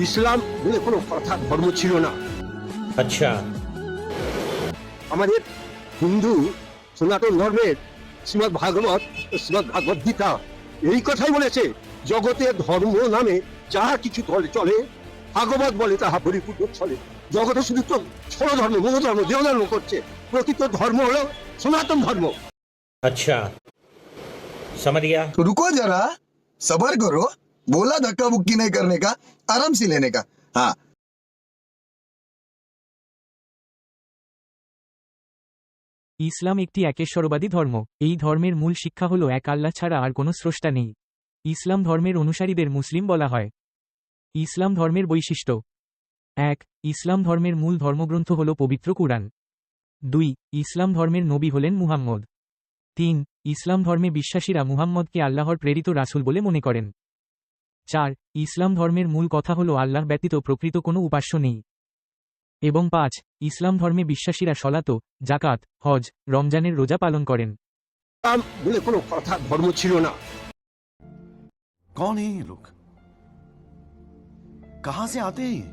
ইসলাম বলে কোনো কথা ধর্ম ছিল না। अच्छा, আমাদের হিন্দু সনাতন ধর্মের শ্রীমদ ভাগবত ও শ্রীমদ ভাগবত গীতা এই কথাই বলেছে, জগতে ধর্ম নামে যা কিছু চলে ভাগবত বলে তাহা পরিপূর্ণ চলে। জগতে শুধু তো ছোট ধর্ম, বহু ধর্ম, দেহ ধর্ম করছে, প্রকৃত ধর্ম হলো সনাতন ধর্ম। अच्छा, समझ गया। तो रुको जरा, सबर करो। बोला धक्का बुक्की नहीं करने का, आराम से लेने का। हाँ, ইসলাম একটি একেশ্বরবাদী ধর্ম। এই ধর্মের মূল শিক্ষা হল এক আল্লাহ ছাড়া আর কোনো স্রষ্টা নেই। ইসলাম ধর্মের অনুসারীদের মুসলিম বলা হয়। ইসলাম ধর্মের বৈশিষ্ট্য: 1. ইসলাম ধর্মের মূল ধর্মগ্রন্থ হল পবিত্র কুরআন। 2. ইসলাম ধর্মের নবী হলেন মুহাম্মদ। 3. ইসলাম ধর্মে বিশ্বাসীরা মুহাম্মদকে আল্লাহর প্রেরিত রাসূল বলে মনে করেন। 4. ইসলাম ধর্মের মূল কথা হল আল্লাহ ব্যতীত প্রকৃত কোনো উপাস্য নেই। এবং 5. ইসলাম ধর্মে বিশ্বাসীরা সলাত, জাকাত, হজ, রমজানের রোজা পালন করেন। ইসলাম বলে কোনো কথা ধর্ম ছিল না। कौन है ये लोग? कहां से आते हैं ये?